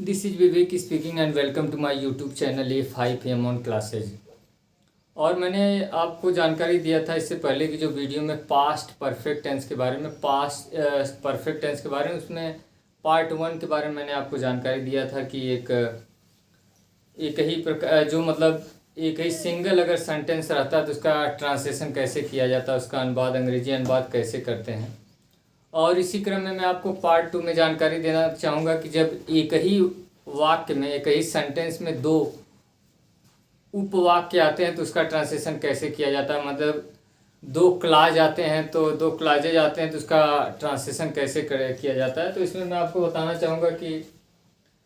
This is Vivek speaking and welcome to my YouTube channel A5 AM on classes. और मैंने आपको जानकारी दिया था इससे पहले की जो वीडियो में पास्ट परफेक्ट टेंस के बारे में उसमें पार्ट 1 के बारे में मैंने आपको जानकारी दिया था कि एक ही प्रकार जो मतलब एक ही सिंगल अगर सेंटेंस रहता है तो उसका ट्रांसलेशन कैसे किया जाता है, उसका अनुवाद अंग्रेजी अनुवाद कैसे करते हैं। और इसी क्रम में मैं आपको पार्ट 2 में जानकारी देना चाहूँगा कि जब एक ही वाक्य में एक ही सेंटेंस में दो उपवाक्य आते हैं तो उसका ट्रांसलेशन कैसे किया जाता है। मतलब दो क्लाज आते हैं तो दो क्लाजेज आते हैं तो उसका ट्रांसलेशन कैसे किया जाता है। तो इसमें मैं आपको बताना चाहूँगा कि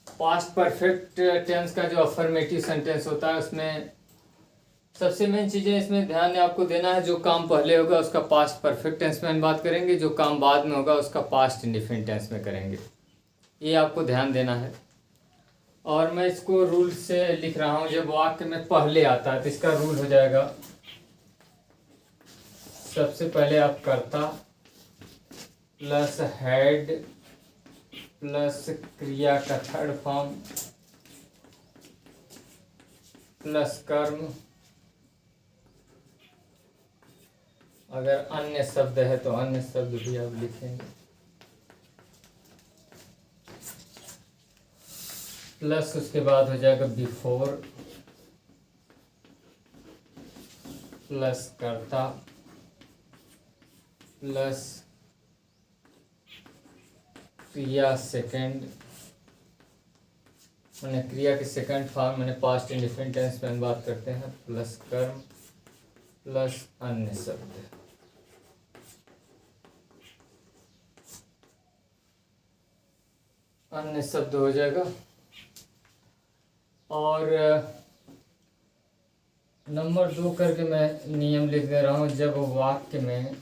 पास्ट परफेक्ट टेंस का जो अफर्मेटिव सेंटेंस होता है उसमें सबसे मेन चीज़ें इसमें ध्यान आपको देना है। जो काम पहले होगा उसका पास्ट परफेक्ट टेंस में बात करेंगे, जो काम बाद में होगा उसका पास्ट इंडिफिनिट टेंस में करेंगे, ये आपको ध्यान देना है। और मैं इसको रूल से लिख रहा हूँ। जब वाक्य में पहले आता है तो इसका रूल हो जाएगा, सबसे पहले आप कर्ता प्लस हेड प्लस क्रिया का थर्ड फॉर्म प्लस कर्म, अगर अन्य शब्द है तो अन्य शब्द भी आप लिखेंगे, प्लस उसके बाद हो जाएगा बिफोर प्लस कर्ता प्लस क्रिया सेकंड, मैंने क्रिया के सेकंड फॉर्म मैंने पास्ट इंडिफिनिट टेंस में बात करते हैं, प्लस कर्म प्लस अन्य शब्द। अन्य शब्द हो जाएगा। और नंबर 2 करके मैं नियम लिख दे रहा हूं। जब वाक्य में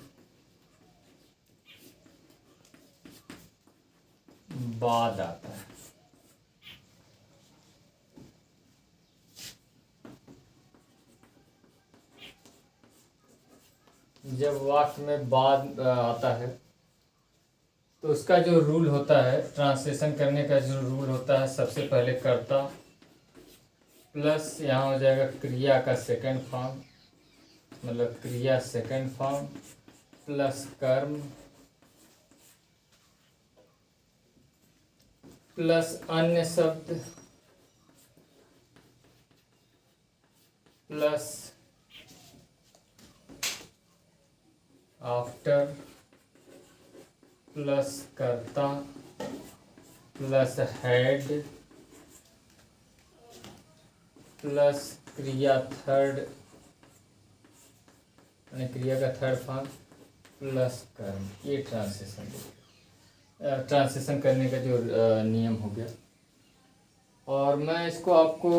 बाद आता है, जब वाक्य में बाद आता है तो उसका जो रूल होता है, ट्रांसलेशन करने का जो रूल होता है, सबसे पहले कर्ता प्लस यहाँ हो जाएगा क्रिया का सेकंड फॉर्म, मतलब क्रिया सेकंड फॉर्म प्लस कर्म प्लस अन्य शब्द प्लस आफ्टर प्लस कर्ता प्लस हेड प्लस क्रिया थर्ड, क्रिया का थर्ड फॉर्म प्लस कर्म। ये ट्रांसलेशन करने का जो नियम हो गया। और मैं इसको आपको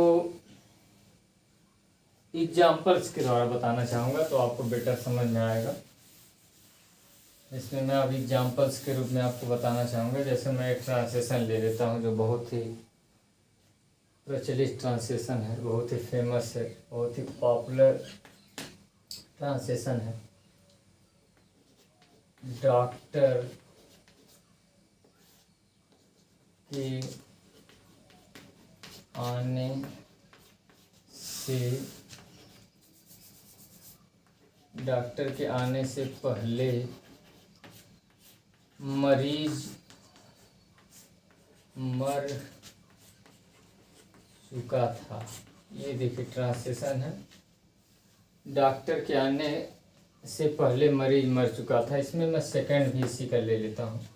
एग्जाम्पल्स के द्वारा बताना चाहूँगा तो आपको बेटर समझ में आएगा। इसमें मैं अभी एग्जाम्पल्स के रूप में आपको बताना चाहूँगा। जैसे मैं एक ट्रांसलेशन ले लेता हूँ जो बहुत ही प्रचलित ट्रांसलेशन है, बहुत ही फेमस है, बहुत ही पॉपुलर ट्रांसलेशन है। डॉक्टर के आने से, डॉक्टर के आने से पहले मरीज मर चुका था। ये देखिए ट्रांसलेशन है, डॉक्टर के आने से पहले मरीज मर चुका था। इसमें मैं सेकंड भी इसी का ले लेता हूँ,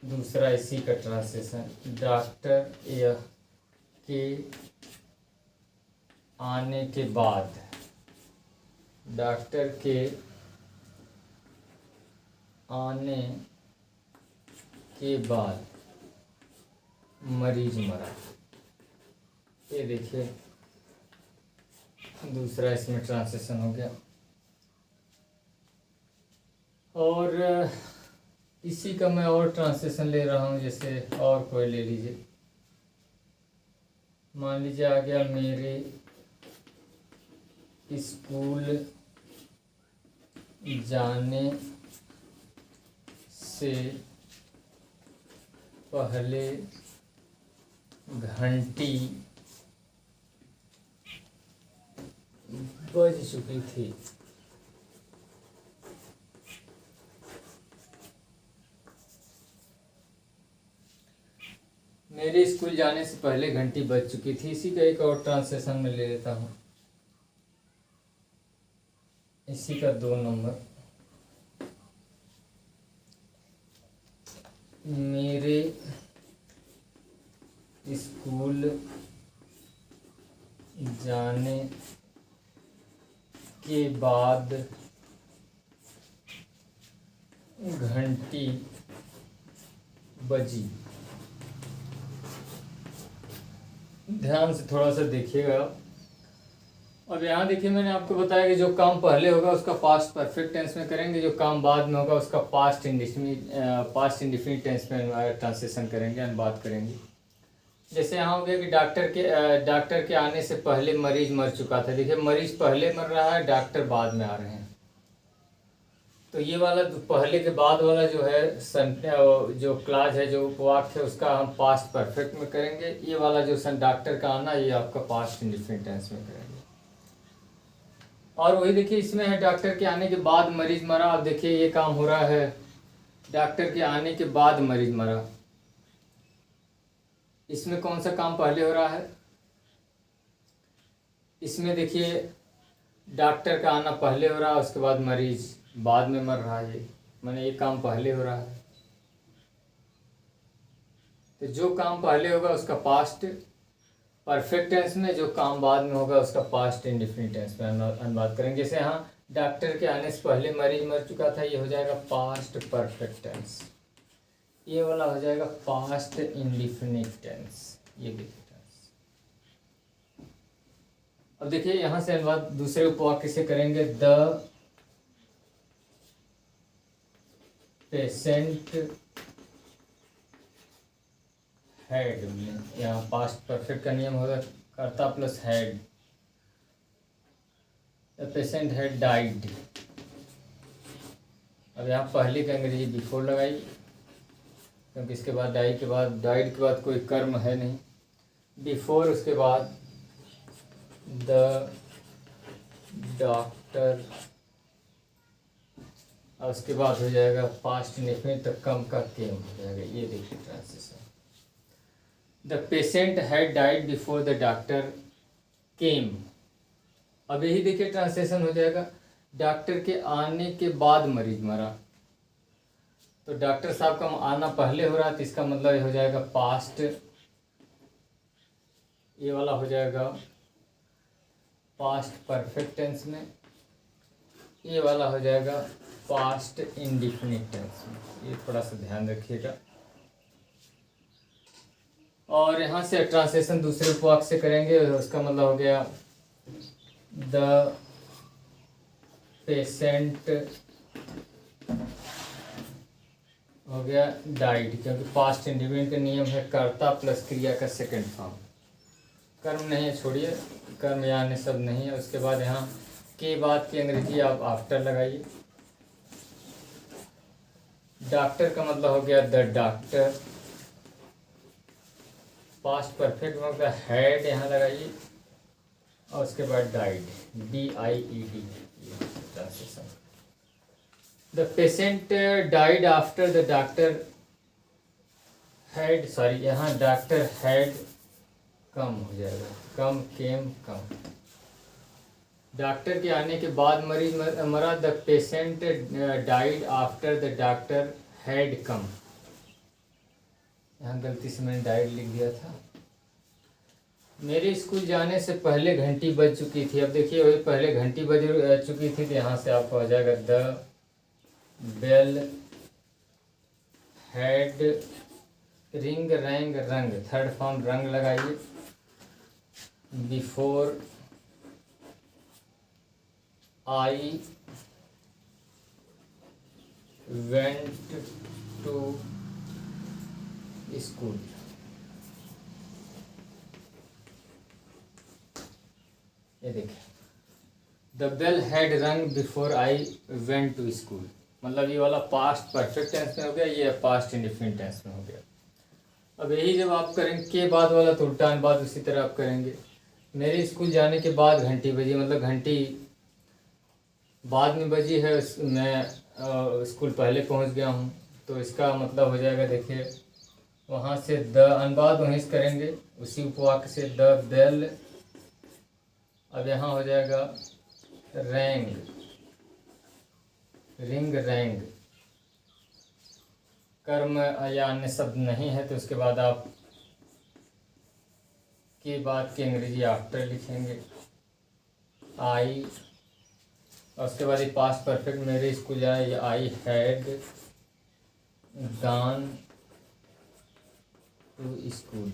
दूसरा इसी का ट्रांसलेशन, डॉक्टर के आने के बाद, डॉक्टर के आने के बाद मरीज मरा। ये देखिए दूसरा इसमें ट्रांसलेशन हो गया। और इसी का मैं और ट्रांसलेशन ले रहा हूँ। जैसे और कोई ले लीजिए, मान लीजिए आ गया, मेरे स्कूल जाने से पहले घंटी बज चुकी थी। मेरे स्कूल जाने से पहले घंटी बज चुकी थी। इसी का एक और ट्रांसलेशन में ले लेता हूँ, इसी का 2 नंबर। मेरे स्कूल जाने के बाद घंटी बजी। ध्यान से थोड़ा सा देखिएगा। अब यहाँ देखिए, मैंने आपको बताया कि जो काम पहले होगा उसका पास्ट परफेक्ट टेंस में करेंगे, जो काम बाद में होगा उसका पास्ट इंडिफिनिट टेंस में ट्रांसलेशन करेंगे और बात करेंगे। जैसे यहाँ हो गया कि डॉक्टर के आने से पहले मरीज मर चुका था। देखिए, मरीज पहले मर रहा है, डॉक्टर बाद में आ रहे हैं। तो ये वाला पहले के बाद वाला जो है जो क्लाज है, जो उपवाक्य है, उसका हम पास्ट परफेक्ट में करेंगे। ये वाला जो डॉक्टर का आना, ये आपका पास्ट इंडिफिनिट टेंस में करेंगे। और वही देखिए, इसमें है डॉक्टर के आने के बाद मरीज मरा। अब देखिए ये काम हो रहा है डॉक्टर के आने के बाद मरीज मरा। इसमें कौन सा काम पहले हो रहा है? इसमें देखिए डॉक्टर का आना पहले हो रहा है, उसके बाद मरीज बाद में मर रहा है। माने ये काम पहले हो रहा है। तो जो काम पहले होगा उसका पास्ट परफेक्ट टेंस में, जो काम बाद में होगा उसका पास्ट इंडिफिनिट टेंस में अनुवाद करेंगे। जैसे यहाँ डॉक्टर के आने से पहले मरीज मर चुका था, ये हो जाएगा पास्ट परफेक्ट टेंस। ये वाला हो जाएगा पास्ट इंडिफिनिट टेंस। ये देखिए टेंस। अब देखिए यहाँ से अनुवाद दूसरे उपवाक्य से करेंगे। द पेशेंट हेड, यहाँ पास्ट परफेक्ट का नियम होगा कर्ता plus head. The patient head died. अब यहाँ पहले का अंग्रेजी बिफोर लगाई, क्योंकि इसके बाद डाइड के बाद कोई कर्म है नहीं। बिफोर, उसके बाद द डॉक्टर, और उसके बाद हो जाएगा पास्ट इंडेफिनिट तक कम का केम हो जाएगा। ये देखिए translation. The patient had died before the doctor केम। अब यही देखिए ट्रांसलेशन हो जाएगा डॉक्टर के आने के बाद मरीज मरा। तो डॉक्टर साहब का आना पहले हो रहा है, तो इसका मतलब ये हो जाएगा पास्ट। ये वाला हो जाएगा पास्ट परफेक्ट टेंस में। ये वाला हो जाएगा पास्ट इंडिफिनिट टेंस में। ये थोड़ा सा ध्यान रखिएगा। और यहाँ से ट्रांसलेशन दूसरे उपवाक्य से करेंगे। उसका मतलब हो गया द पेशेंट हो गया डाइड, क्योंकि पास्ट इंडिफिनिट का नियम है कर्ता प्लस क्रिया का सेकंड फॉर्म। कर्म नहीं है, छोड़िए, कर्म यानी सब नहीं है। उसके बाद यहाँ के बाद की अंग्रेजी आप आफ्टर लगाइए। डॉक्टर का मतलब हो गया द डॉक्टर। पास्ट परफेक्ट में होगा हैड, यहाँ लगाइए, और उसके बाद died, DIED। The patient died after the doctor had, sorry यहाँ डॉक्टर हैड कम हो जाएगा, कम केम कम। डॉक्टर के आने के बाद मरीज मरा। The patient died after the doctor had come. यहाँ गलती से मैंने डाइड लिख दिया था। मेरे स्कूल जाने से पहले घंटी बज चुकी थी। अब देखिए वही पहले घंटी बज चुकी थी, तो यहाँ से आपको आ जाएगा the bell had ring rang rung, third form rung लगाइए। Before I went to school. ये देखिए the bell had rung before I went to school. मतलब ये वाला पास्ट परफेक्ट टेंस में हो गया, ये पास्ट इंडिफिनिट टेंस में हो गया। अब यही जब आप करेंगे के बाद वाला तो उल्टा अनुपात उसी तरह आप करेंगे। मेरे स्कूल जाने के बाद घंटी बजी, मतलब घंटी बाद में बजी है, मैं स्कूल पहले पहुंच गया हूं, तो इसका मतलब हो जाएगा, देखिए वहाँ से द अनुपात वहीं से करेंगे उसी उपवाक्य से, द बेल। अब यहाँ हो जाएगा रैंग, रिंग रैंग। कर्म या अन्य शब्द नहीं है तो उसके बाद आप के बाद की अंग्रेजी आफ्टर लिखेंगे, आई। और उसके बाद ये पास्ट परफेक्ट, मेरे स्कूल जाए, I had gone to school.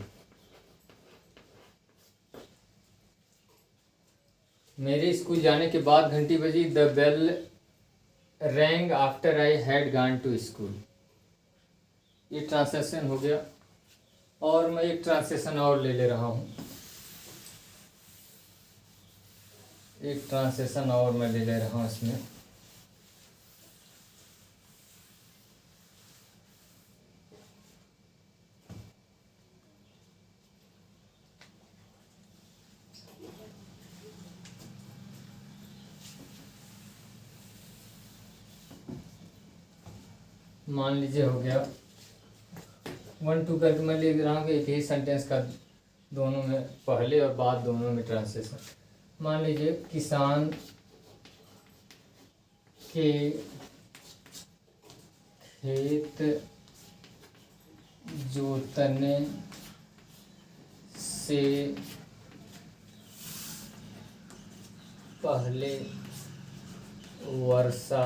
मेरे स्कूल जाने के बाद घंटी बजी, the bell rang after I had gone to school. ये ट्रांसलेशन हो गया। और मैं एक ट्रांसलेशन और ले रहा हूँ, एक ट्रांसलेशन और मैं ले रहा हूँ इसमें। मान लीजिए हो गया 1 2 करके मैं लिख रहा हूँ कि एक ही सेंटेंस का दोनों में, पहले और बाद दोनों में ट्रांसलेशन। मान लीजिए किसान के खेत जोतने से पहले वर्षा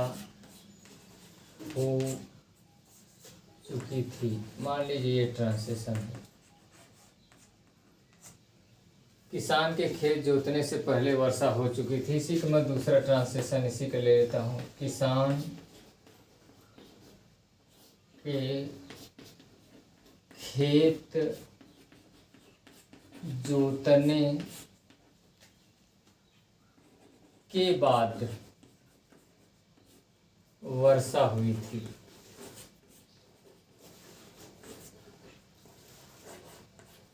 हो चुकी थी। मान लीजिए ये ट्रांसलेशन है। किसान के खेत जोतने से पहले वर्षा हो चुकी थी। इसी का मैं दूसरा ट्रांसलेशन इसी का ले लेता हूँ। किसान के खेत जोतने के बाद वर्षा हुई थी।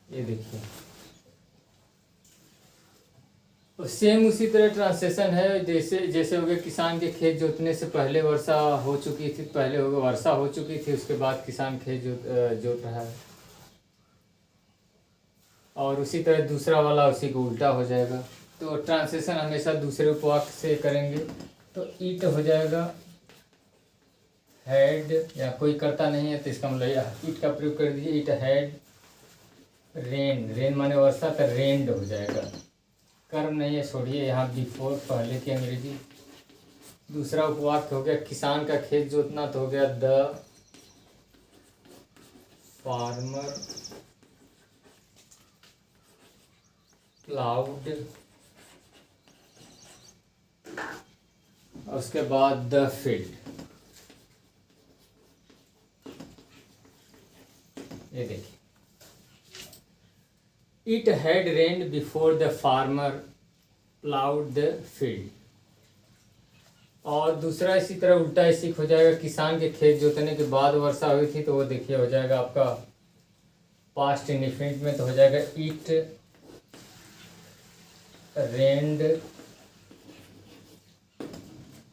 ये देखिए, तो सेम उसी तरह ट्रांसलेशन है। जैसे हो गया किसान के खेत जोतने से पहले वर्षा हो चुकी थी, पहले हो गया वर्षा हो चुकी थी, उसके बाद किसान खेत जोत रहा है। और उसी तरह दूसरा वाला उसी को उल्टा हो जाएगा। तो ट्रांसलेशन हमेशा दूसरे उपवाक्य से करेंगे। तो ईट हो जाएगा हैड, या कोई करता नहीं है तो इसका मतलब ईट का प्रयोग कर दीजिए। ईट हैड रेन, रेन माने वर्षा, तो रेन्ड हो जाएगा। कर्म नहीं है, छोड़िए, यहाँ बिफोर पहले की अंग्रेजी। दूसरा उपवाक्य हो गया किसान का खेत जोतना, तो हो गया द फार्मर प्लाउड, और उसके बाद द फील्ड। ये देखिए, it had rained before the farmer ploughed the field. और दूसरा इसी तरह उल्टा इसी हो जाएगा, किसान के खेत जोतने के बाद वर्षा हुई थी, तो वो देखिए हो जाएगा आपका पास्ट इंडिफिनिट में, तो हो जाएगा इट रेन्ड।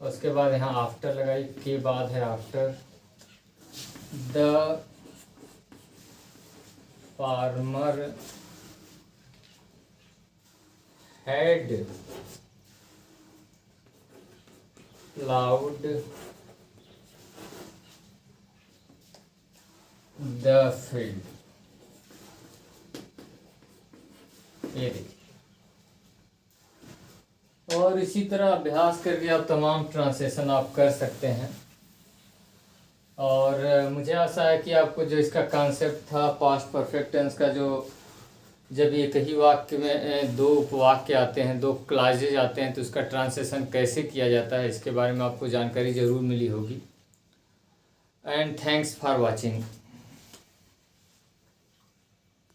उसके बाद यहाँ आफ्टर लगाई, के बाद है after. The farmer had ploughed the field. ये देखिए, और इसी तरह अभ्यास करके आप तमाम ट्रांसलेशन आप कर सकते हैं। और मुझे आशा है कि आपको जो इसका कॉन्सेप्ट था पास्ट परफेक्ट टेंस का, जो जब एक ही वाक्य में दो उपवाक्य आते हैं, दो क्लासेज आते हैं, तो उसका ट्रांसलेशन कैसे किया जाता है, इसके बारे में आपको जानकारी ज़रूर मिली होगी। And thanks for watching.